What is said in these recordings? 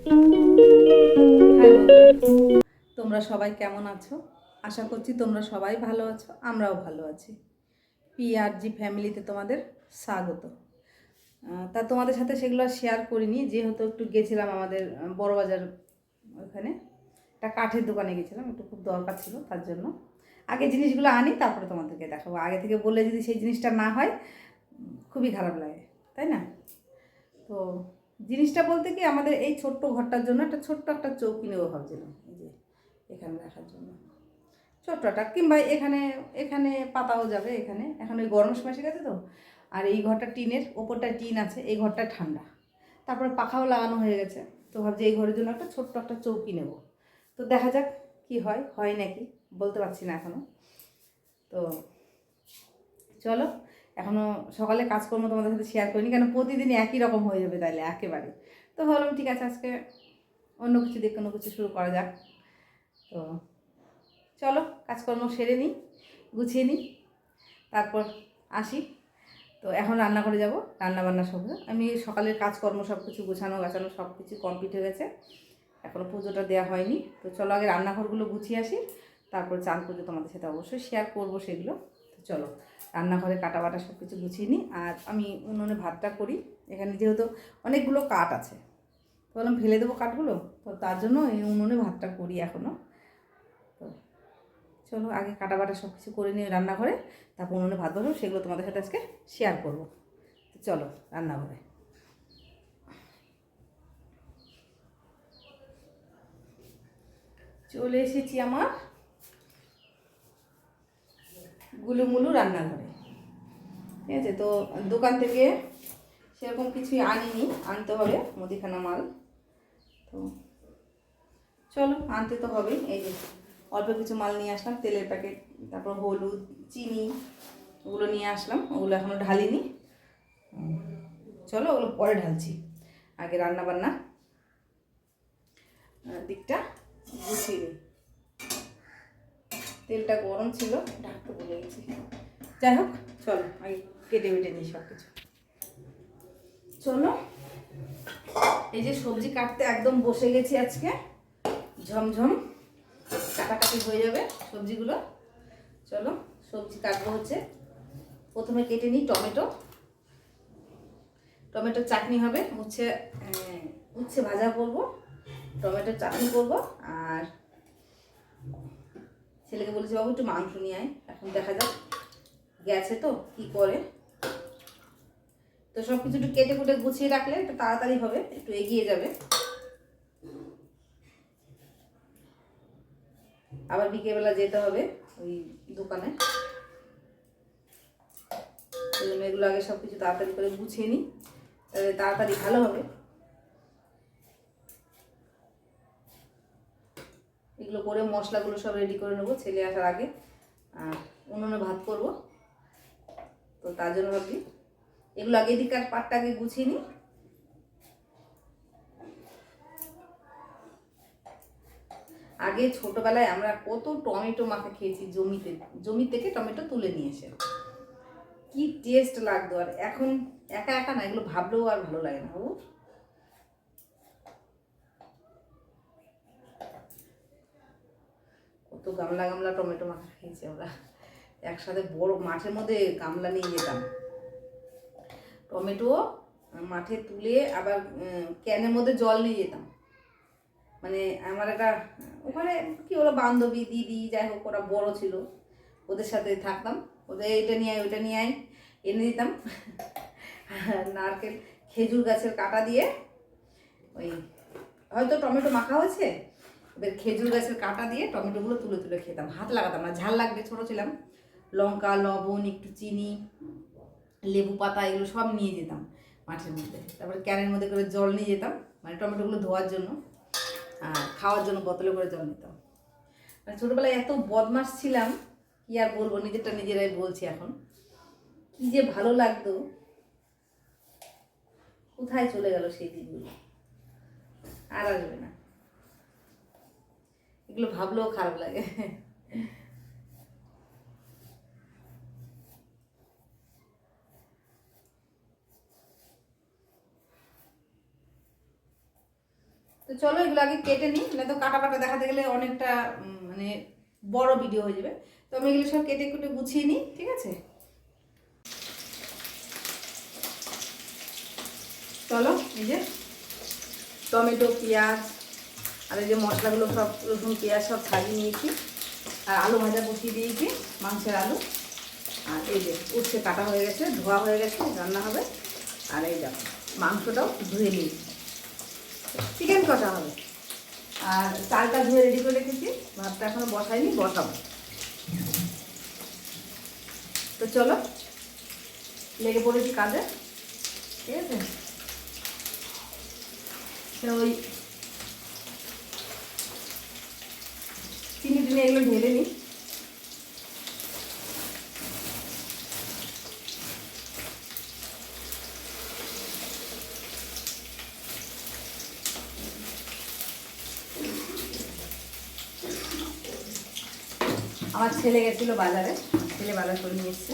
High বন্ধুরা, তোমরা সবাই কেমন আছো? আশা করছি তোমরা সবাই ভালো আছো, আমরাও ভালো আছি। পিআরজি ফ্যামিলিতে তোমাদের স্বাগত। তা তোমাদের সাথে সেগুলো শেয়ার করিনি, যেহেতু একটু গেছিলাম আমাদের বড়বাজার, ওখানে একটা কাঠের দোকানে গেছিলাম, একটু খুব দরকার ছিল, তার জন্য আগে জিনিসগুলো আনি, তারপরে তোমাদেরকে দেখাবো। আগে থেকে বললে যদি সেই জিনিসটা না হয় খুবই খারাপ লাগে, তাই না? তো জিনিসটা বলতে কি, আমাদের এই ছোট্ট ঘরটার জন্য একটা ছোট্ট একটা চৌকি নেবো ভাবছিলাম, এই যে এখানে রাখার জন্য ছোট্টটা, কিংবা এখানে এখানে পাতাও যাবে। এখানে এখন ওই গরমের সময় এসে গেছে তো, আর এই ঘরটা টিনের, ওপরটা টিন আছে, এই ঘরটা ঠান্ডা, তারপরে পাখাও লাগানো হয়ে গেছে। তো ভাবছি এই ঘরের জন্য একটা ছোট্ট একটা চৌকি নেব। তো দেখা যাক কি হয়, হয় নাকি বলতে পারছি না এখনও। তো চলো, এখনও সকালে কাজকর্ম তোমাদের সাথে শেয়ার করিনি, কেন প্রতিদিন একই রকম হয়ে যাবে তাইলে একেবারে। তো ভাবলাম ঠিক আছে, আজকে অন্য কিছু দিয়ে কোনো কিছু শুরু করা যাক। তো চলো, কাজকর্ম সেরে নিই, গুছিয়ে নিই, তারপর আসি। তো এখন রান্না করে যাব, রান্নাবান্না সব আমি সকালের কাজকর্ম সব কিছু গোছানো গাছানো সব কিছু কমপ্লিট হয়ে গেছে, এখনও পুজোটা দেওয়া হয়নি। তো চলো আগে রান্নাঘরগুলো গুছিয়ে আসি, তারপর চান পুজো তোমাদের সাথে অবশ্যই শেয়ার করবো সেগুলো। তো চলো রান্নাঘরে কাটা বাটা সব কিছু গুছিয়ে নিই, আর আমি উনুনে ভাতটা করি। এখানে যেহেতু অনেকগুলো কাঠ আছে, তো বললাম ফেলে দেবো কাঠগুলো, তো তার জন্য এই উনুনে ভাতটা করি এখনও। তো চলো আগে কাটা বাটা সব কিছু করে নিই রান্নাঘরে, তারপর উনুনে ভাত বসাবো, সেগুলো তোমাদের সাথে আজকে শেয়ার করবো। তো চলো রান্নাঘরে চলে এসেছি আমার গুলুমুলু রান্নাঘরে। ঠিক আছে, তো দোকান থেকে সেরকম কিছুই আনিনি, আনতে হবে মুদিখানা মাল। তো চলো আনতে তো হবেই। এই যে অল্প কিছু মাল নিয়ে আসলাম, তেলের প্যাকেট, তারপর হলুদ, চিনি, ওগুলো নিয়ে আসলাম, ওগুলো এখনও ঢালিনি। চলো ওগুলো পরে ঢালছি, আগে রান্না বান্না দিকটা গুছিয়ে নিই। তেলটা গরম ছিল, ঢাকতে ভুলে গেছি। যাই হোক, চলো আগে কেটে বেটে নিই সব কিছু। চলো, এই যে সবজি কাটতে একদম বসে গেছি আজকে, ঝমঝম কাটাকাটি হয়ে যাবে সবজিগুলো। চলো সবজি কাটবো হচ্ছে, প্রথমে কেটে নিই টমেটো। টমেটোর চাটনি হবে, উচ্ছে ভাজা করবো, টমেটোর চাটনি করবো। আর ছেলেকে বলেছি বাবু একটু মাংস নিয়ে আয়, এখন দেখা যাক গেছে তো কি করে। তো সব কিছু একটু কেটে কুটে গুছিয়ে রাখলে একটু তাড়াতাড়ি হবে, একটু এগিয়ে যাবে। আবার বিকেলবেলা যেতে হবে ওই দোকানে, ওই জন্য এগুলো আগে সব কিছু তাড়াতাড়ি করে গুছিয়ে নিই, তাহলে তাড়াতাড়ি ভালো হবে। এগুলো করে মশলাগুলো সব রেডি করে নেবো ছেলে আসার আগে, আর উনুনে ভাত করবো। তো তার জন্য ভাবছি এগুলো আগে এদিককার পাটটা আগে গুছিয়ে নিই। আগে ছোটবেলায় আমরা কত টমেটো মাখা খেয়েছি, জমি থেকে টমেটো তুলে নিয়ে এসে কি টেস্ট লাগতো। আর এখন একা একা না, এগুলো ভাবলেও আর ভালো লাগে না। কত গামলা গামলা টমেটো মাখা খেয়েছি আমরা একসাথে, বড় মাঠের মধ্যে গামলা নিয়ে যেতাম টমেটো, মাঠে তুলে আবার ক্যানের মধ্যে জল নিয়ে যেতাম। মানে আমার একটা ওখানে কি হলো, বান্ধবী দিদি যাই হোক, ওরা বড় ছিল, ওদের সাথে থাকতাম, ওদের এটা নিয়ে আয় ওইটা নিয়ে আয় এনে দিতাম। নারকেল খেজুর গাছের কাঁটা দিয়ে, ওই হয়তো টমেটো মাখা হয়েছে, এবার খেজুর গাছের কাঁটা দিয়ে টমেটোগুলো তুলে তুলে খেতাম, হাত লাগাতাম না, ঝাল লাগবে, ছোটো ছিলাম। লঙ্কা, লবণ, একটু চিনি, লেবু পাতা, এগুলো সব নিয়ে যেতাম মাঠের মধ্যে। তারপরে ক্যানের মধ্যে করে জল নিয়ে যেতাম, মানে টমেটোগুলো ধোয়ার জন্য, আর খাওয়ার জন্য বোতলে করে জল নিতাম। মানে ছোটোবেলায় এত বদমাশ ছিলাম, কি আর বলবো, নিজেরটা নিজেরাই বলছি এখন, কি যে ভালো লাগতো। কোথায় চলে গেল সেই দিনগুলো, আর আসবে না, এগুলো ভাবলেও খারাপ লাগে। তো চলো এগুলো আগে কেটে নিই, না তো কাটা কাটা দেখাতে গেলে অনেকটা মানে বড় ভিডিও হয়ে যাবে। তো আমি এগুলো সব কেটে কুটে গুছিয়ে নিই, ঠিক আছে? চলো এই যে টমেটো, পেঁয়াজ আর এই যে মশলাগুলো সব রসুন পেঁয়াজ সব ছাড়িয়ে নিয়েছি, আর আলু ভাজা বসিয়ে দিয়েছি, মাংসের আলু। আর এই যে উচ্ছে কাটা হয়ে গেছে, ধোয়া হয়ে গেছে, রান্না হবে। আর এই দেখো মাংসটাও ধুয়ে নিয়েছি, চিকেন কষা হবে। আর চালটা ধুয়ে রেডি করে রেখেছি, ভাতটা এখনো বসাইনি, বসাবো। তো চলো লেগে পড়েছি কাজে, ঠিক আছে? তো ওই চিনি টিনি এগুলো ঢেলে নিই। আমার ছেলে গেছিলো বাজারে, ছেলে বাজার করে নিয়ে এসছে।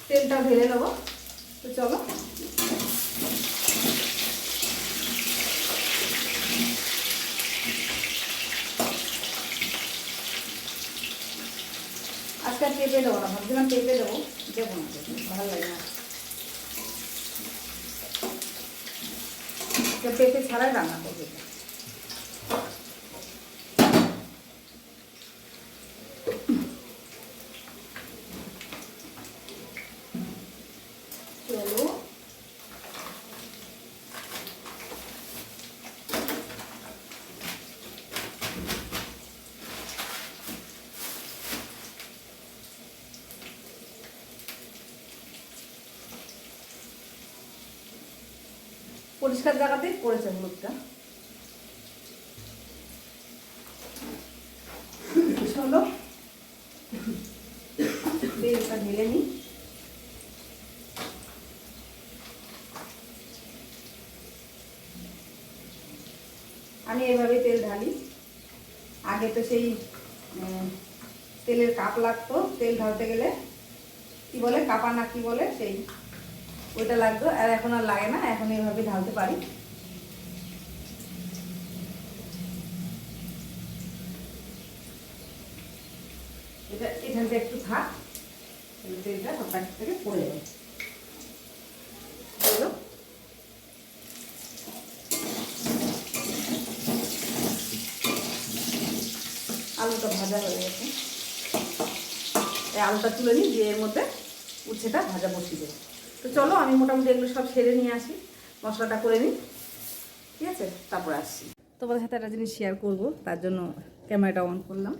তেলটা ঢেলে নেবো। তো চলো আজকে আর পেঁপে দেবো না, ভাবছিলাম পেঁপে দেবো, দেবো না, ভালো লাগে না। পেঁপে ছাড়াই রান্না করবো। চলো পরিষ্কার জায়গাতেই পড়েছে হলুদটা। চলো তেলটা ঢেলে নিই। আমি এভাবে তেল ঢালি। আগে তো সেই তেলের কাপ লাগতো, তেল ঢালতে গেলে কি বলে কাপা না কি বলে, সেই ওইটা লাগতো। আর এখন আর লাগে না, এখন এইভাবে ঢালতে পারি। এটা এখানটা একটু থাক, তেলটা সব থেকে পড়ে যাবে। চলো আলুটা ভাজা হয়ে গেছে, এই আলুটা তুলে নিই, দিয়ে এর মধ্যে উচ্ছেটা ভাজা বসিয়ে দেবো। তো চলো আমি মোটামুটি এগুলো সব সেরে নিয়ে আসি, মশলাটা করে নিই, ঠিক আছে? তারপর আসছি। তোমাদের সাথে একটা জিনিস শেয়ার করবো, তার জন্য ক্যামেরাটা অন করলাম।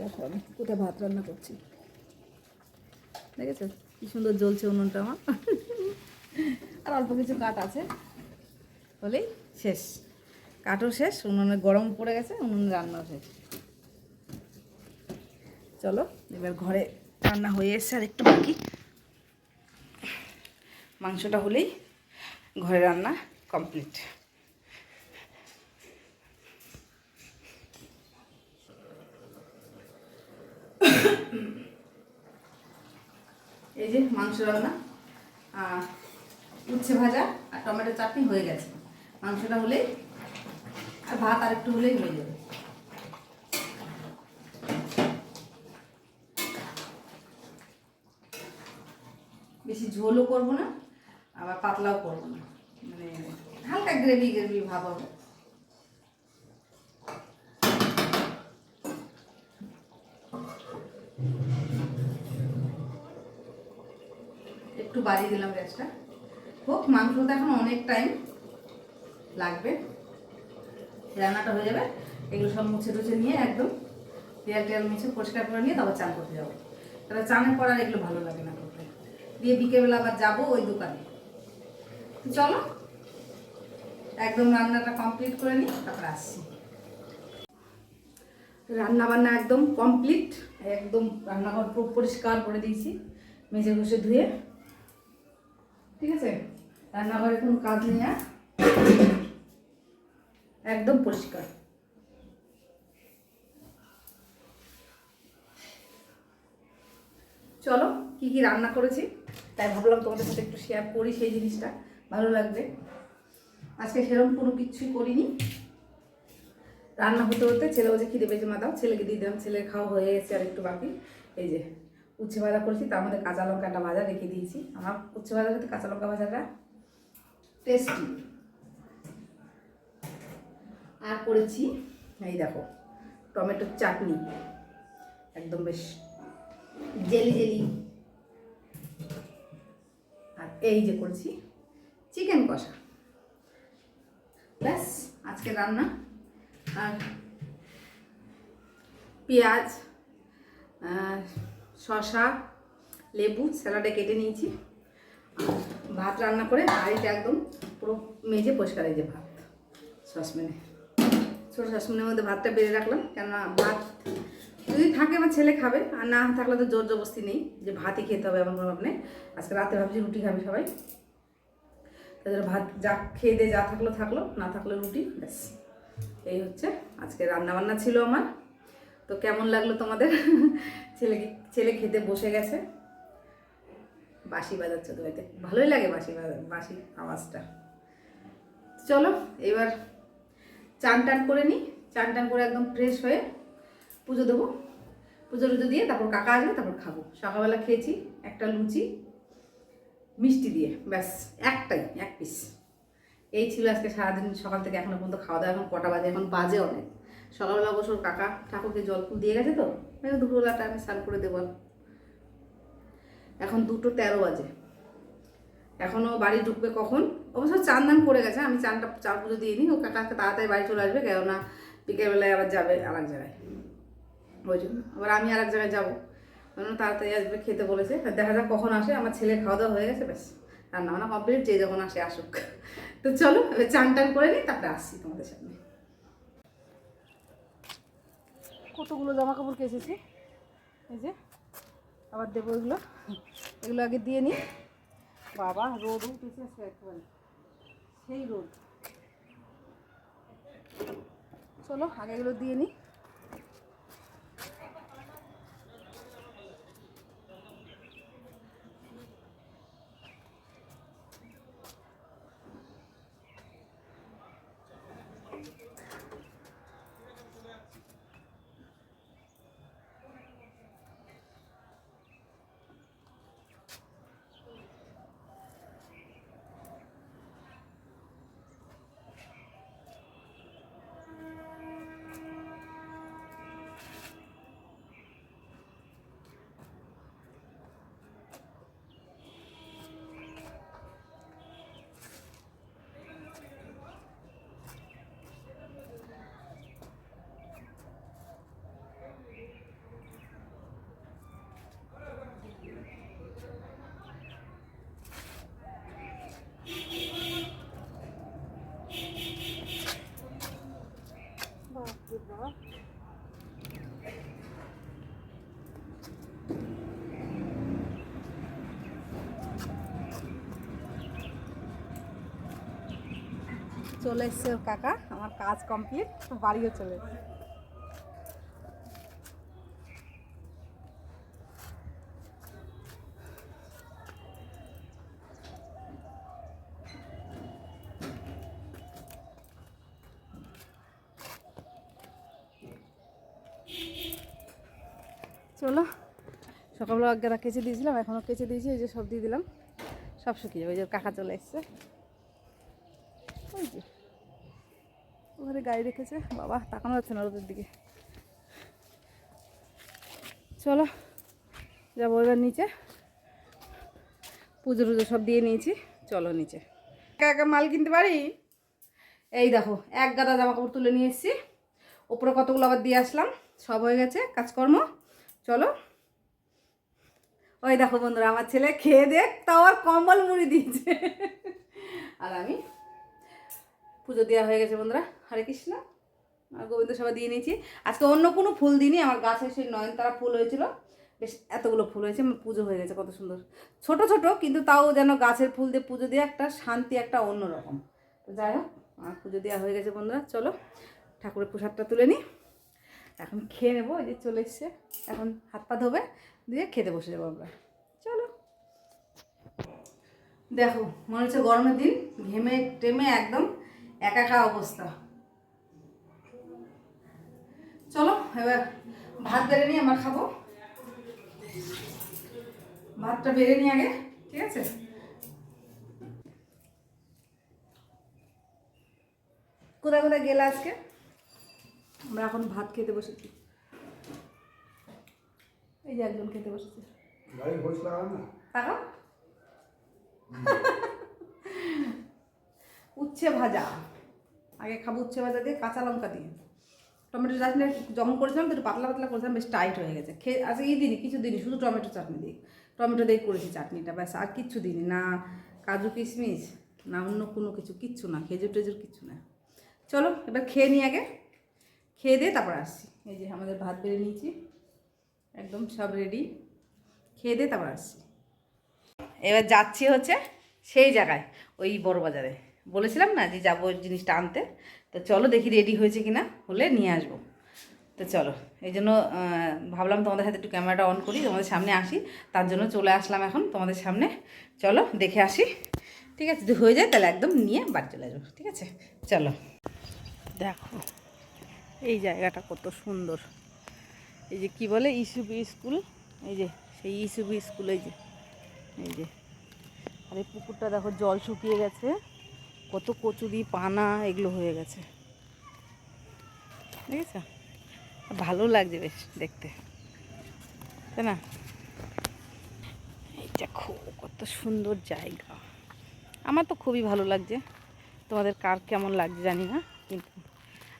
দেখো আমি কোথায় ভাত রান্না করছি, দেখেছো কি সুন্দর জ্বলছে উনুনটা আমার। আর অল্প কিছু কাঠ আছে, বলেই শেষ, কাঠও শেষ, উনুনে গরম পড়ে গেছে, উনুনে রান্নাও শেষ। চলো এবার ঘরে রান্না হয়ে এসছে, আর একটু বাকি, মাংসটা হলেই ঘরে রান্না কমপ্লিট। এই যে মাংস রান্না, উচ্ছে ভাজা আর টমেটো চাটনি হয়ে গেছে। মাংসটা হলেই আর ভাত আর একটু হলেই হয়ে যাবে। বেশি ঝোলও করবো না, আবার পাতলাও করবো না, মানে হালকা গ্রেভি গ্রেভি ভাব হবে। একটু বাড়িয়ে দিলাম গ্যাসটা, হোক, মাংসটা এখন অনেক টাইম লাগবে, রান্নাটা হয়ে যাবে। এগুলো সব মুছে টুছে নিয়ে একদম তেল টেল মুছে পরিষ্কার করে নিয়ে তারপর চান করতে যাবো। তাহলে চানের পর আর এগুলো ভালো লাগে না করতে। দিয়ে বিকেলবেলা আবার যাবো ওই দোকানে। চলো একদম রান্নাটা কমপ্লিট করে নিই, তারপর আসছি। রান্না বান্না একদম কমপ্লিট, একদম রান্নাঘর পুরো পরিষ্কার করে দিয়েছি মেজে ঘষে ধুয়ে। ঠিক আছে, রান্নাঘরে কোনো কাজ নেই আর, একদম পরিষ্কার। চলো কি কি রান্না করেছি তাই ভাবলাম তোমাদের সাথে একটু শেয়ার করি, সেই জিনিসটা ভালো লাগবে। আজকে সেরকম কোনো কিছুই করিনি, রান্না হতে হতে ছেলে বলছে খিদে পেয়েছে মা দাও, ছেলেকে দিয়ে দিলাম, ছেলের খাওয়া হয়ে গেছে আর একটু বাকি। এই যে উচ্ছে ভাজা করেছি, তার মধ্যে কাঁচা লঙ্কাটা ভাজা রেখে দিয়েছি। আমার উচ্ছে ভাজার সাথে কাঁচা লঙ্কা ভাজাটা টেস্টি। আর করেছি এই দেখো টমেটোর চাটনি, একদম বেশ জেলি জেলি। আর এই যে করেছি চিকেন কষা। ব্যাস আজকে রান্না। আর পেঁয়াজ, শসা, লেবু স্যালাডে কেটে নিয়েছি। আর ভাত রান্না করে হাঁড়িটা একদম পুরো মেজে পরিষ্কার। এই যে ভাত সসপ্যানে, ছোটো সসপ্যানের মধ্যে ভাতটা বেড়ে রাখলাম, কেননা ভাত যদি থাকে আমার ছেলে খাবে, আর না থাকলে তো জোর জবরদস্তি নেই যে ভাতই খেতে হবে এমন কোনো ভাব নেই। আজকে রাতে ভাবছি রুটি খাবে সবাই, তাদের ভাত যা খেয়ে দিয়ে যা থাকলো থাকলো, না থাকলে রুটি। ব্যাস এই হচ্ছে আজকে রান্নাবান্না ছিল আমার। তো কেমন লাগলো তোমাদের? ছেলে খেতে বসে গেছে, বাঁশি বাজাচ্ছে তো, এতে ভালোই লাগে বাঁশি আওয়াজটা। চলো এবার চান টান করে নিই, চান টান করে একদম ফ্রেশ হয়ে পুজো দেবো। পুজো টুজো দিয়ে তারপর কাকা আসবে, তারপর খাবো। সকালবেলা খেয়েছি একটা লুচি মিষ্টি দিয়ে, ব্যাস একটাই, এক পিস। এই ছিল আজকে সারাদিন সকাল থেকে এখনো পর্যন্ত খাওয়া দাওয়া। এখন কটা বাজে? এখন বাজে অনেক। সকালবেলা অবশ্য কাকা ঠাকুরকে জল ফুল দিয়ে গেছে, তো দুপুরবেলাটা আমি স্নান করে দেবো। এখন 2:13 বাজে, এখনও বাড়ি ঢুকবে কখন? অবশ্য চান দান করে গেছে, আমি চান পুজো দিয়ে নিই। ও কাকাকে তাড়াতাড়ি বাড়ি চলে আসবে, কেননা বিকেলবেলায় আবার যাবে আর এক জায়গায়, ওই জন্য। আবার আমি আর এক জায়গায় যাবো, তাড়াতাড়ি আসবে, খেতে বলেছে। দেখা যাক কখন আসে। আমার ছেলে খাওয়া দাওয়া হয়ে গেছে, ব্যাস রান্না বান্না কমপ্লিট, যে যখন আসে আসুক। তো চলো এবার চান টান করে নিই, তারপরে আসছি তোমাদের সামনে। কতগুলো জামা কাপড় কেচেছি, এই যে আবার দেবো এগুলো। এগুলো আগে দিয়ে নিই। বাবা রোদ উঠেছে একেবারে, সেই রোদ। চলো আগে এগুলো দিয়ে নিই। চলে এসছে কাকা, আমার কাজ কমপ্লিট, বাড়িও চলে এসছে। চলো সকালবেলা আগে কেচে দিয়েছিলাম, এখনও কেচে দিয়েছি, এই যে সব দিয়ে দিলাম, সব শুকিয়ে যাবে। ওই যে কাকা চলে এসছে, ওই যে ওখানে গাড়ি রেখেছে। বাবা তাকানো যাচ্ছে না রোদের দিকে। চলো যাবো এবার নিচে, পুজো টুজো সব দিয়ে নিয়েছি। চলো নিচে একা একা মাল কিনতে পারি। এই দেখো এক গাদা জামা কাপড় তুলে নিয়ে এসেছি, ওপরে কতগুলো আবার দিয়ে আসলাম, সব হয়ে গেছে কাজকর্ম। চলো, ওই দেখো বন্ধুরা আমার ছেলে খেয়ে দেখ তাও আর কম্বল মুড়ি দিয়েছে। আর আমি পুজো দেওয়া হয়ে গেছে বন্ধুরা, হরে কৃষ্ণ আর গোবিন্দ সবাই দিয়ে নিয়েছি। আজকে অন্য কোনো ফুল দিইনি, আমার গাছে সেই নয়নতারা ফুল হয়েছিল, বেশ এতগুলো ফুল হয়েছে, পুজো হয়ে গেছে কত সুন্দর, ছোট ছোট কিন্তু তাও যেন গাছের ফুল দিয়ে পুজো দিয়ে একটা শান্তি, একটা অন্যরকম। তো যাই হোক আমার পুজো দেওয়া হয়ে গেছে বন্ধুরা, চলো ঠাকুরের প্রসাদটা তুলে নিই, এখন খেয়ে নেবো। এই যে চলে এসছে, এখন হাত পা ধোবে দিয়ে খেতে বসে যাবো আমরা। চলো, দেখো মনে হচ্ছে গরমের দিন, ঘেমে টেমে একদম একা অবস্থা। চলো এবার ভাত বেড়ে নিই, আমরা খাবো। ভাতটা বেড়ে নিই আগে, ঠিক আছে? কোথায় কোথায় গেলে আজকে? আমরা এখন ভাত খেতে বসেছি, এই যে একজন খেতে বসেছে। টাকা উচ্ছে ভাজা, আগে খাবো উচ্ছে ভাজা দিয়ে কাঁচা লঙ্কা দিয়ে। টমেটো চাটনি যখন করেছিলাম তো একটু পাতলা পাতলা করেছিলাম, বেশ টাইট হয়ে গেছে। খেয়ে আজকে এই দিনই কিছু দিনই শুধু টমেটো চাটনি দিই, টমেটো দিয়ে করেছি চাটনিটা, ব্যাস আর কিচ্ছু দিইনি, না কাজু কিশমিশ না অন্য কোনো কিছু, কিচ্ছু না, খেজুর টেজুর কিচ্ছু না। চলো এবার খেয়ে নিই আগে, খেয়ে দিয়ে তারপর আসছি। এই যে আমাদের ভাত বেড়ে নিয়েছি, একদম সব রেডি, খেয়ে দিয়ে তারপর আসছি। এবার যাচ্ছি হচ্ছে সেই জায়গায়, ওই বড় বাজারে বলেছিলাম না যে যাবো জিনিসটা আনতে। তো চলো দেখি রেডি হয়েছে কিনা, হলে নিয়ে আসবো। তো চলো, এই জন্য ভাবলাম তোমাদের সাথে একটু ক্যামেরাটা অন করি, তোমাদের সামনে আসি, তার জন্য চলে আসলাম এখন তোমাদের সামনে। চলো দেখে আসি, ঠিক আছে? যদি হয়ে যায় তাহলে একদম নিয়ে বাড়ি চলে যাবো, ঠিক আছে? চলো, দেখো এই জায়গাটা কত সুন্দর, এই যে কি বলে ইসুবি স্কুল, এই যে সেই ইসুবি স্কুল, এই যে এই যে। আর এই পুকুরটা দেখো জল শুকিয়ে গেছে, কত কচুরি পানা এগুলো হয়ে গেছে, ঠিক আছে? ভালো লাগছে বেশ দেখতে, তাই না? এই দেখো কত সুন্দর জায়গা, আমার তো খুবই ভালো লাগছে। তোমাদের কার কেমন লাগছে জানি না, কিন্তু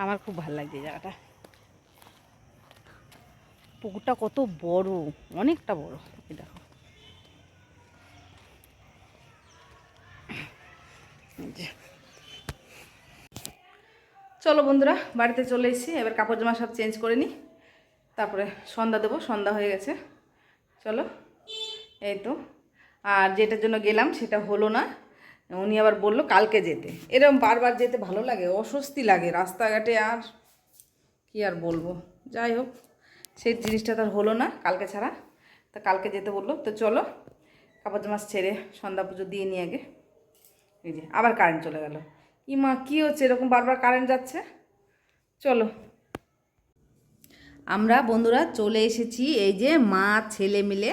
আমার খুব ভালো লাগছে জায়গাটা। পুকুরটা কত বড়, অনেকটা বড়, এই দেখো। চলো বন্ধুরা বাড়িতে চলে এসেছি, এবার কাপড় জামা সব চেঞ্জ করে নিই, তারপরে সন্ধ্যা দেবো, সন্ধ্যা হয়ে গেছে। চলো, এই তো। আর যেটার জন্য গেলাম সেটা হলো না, উনি আবার বললো কালকে যেতে। এরকম বারবার যেতে ভালো লাগে, অস্বস্তি লাগে রাস্তাঘাটে, আর কি আর বলবো। যাই হোক, সেই জিনিসটা তার হলো না কালকে ছাড়া, তা কালকে যেতে বললো। তো চলো কাপড় জামা ছেড়ে সন্ধ্যা পুজো দিয়ে নিয়ে আগে। এই যে আবার কারেন্ট চলে গেল, ইমা কী হচ্ছে এরকম বারবার কারেন্ট যাচ্ছে। চলো, আমরা বন্ধুরা চলে এসেছি, এই যে মা ছেলে মিলে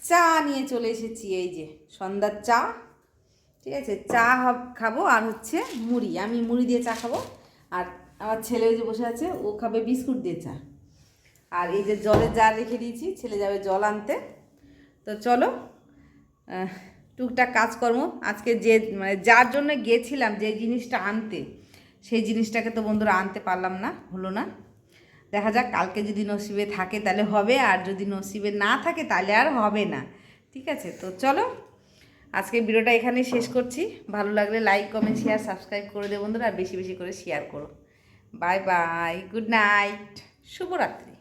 চা নিয়ে চলে এসেছি, এই যে সন্ধ্যার চা, ঠিক আছে? চা খাবো আর হচ্ছে মুড়ি, আমি মুড়ি দিয়ে চা খাবো, আর আমার ছেলে যে বসে আছে ও খাবে বিস্কুট দিয়ে চা। আর এই যে জলের জার রেখে দিয়েছি, ছেলে যাবে জল আনতে। তো চলো, টুকটাক কাজকর্ম আজকে যে মানে যার জন্য গেছিলাম যে জিনিসটা আনতে, সেই জিনিসটাকে তো বন্ধুরা আনতে পারলাম না, হলো না। দেখা যাক কালকে যদি নসিবে থাকে তাহলে হবে, আর যদি নসিবে না থাকে তাহলে আর হবে না, ঠিক আছে? তো চলো আজকে ভিডিওটা এখানেই শেষ করছি। ভালো লাগলে লাইক কমেন্ট শেয়ার সাবস্ক্রাইব করে দেবো বন্ধুরা, আর বেশি বেশি করে শেয়ার করো। বাই বাই, গুড নাইট, শুভরাত্রি।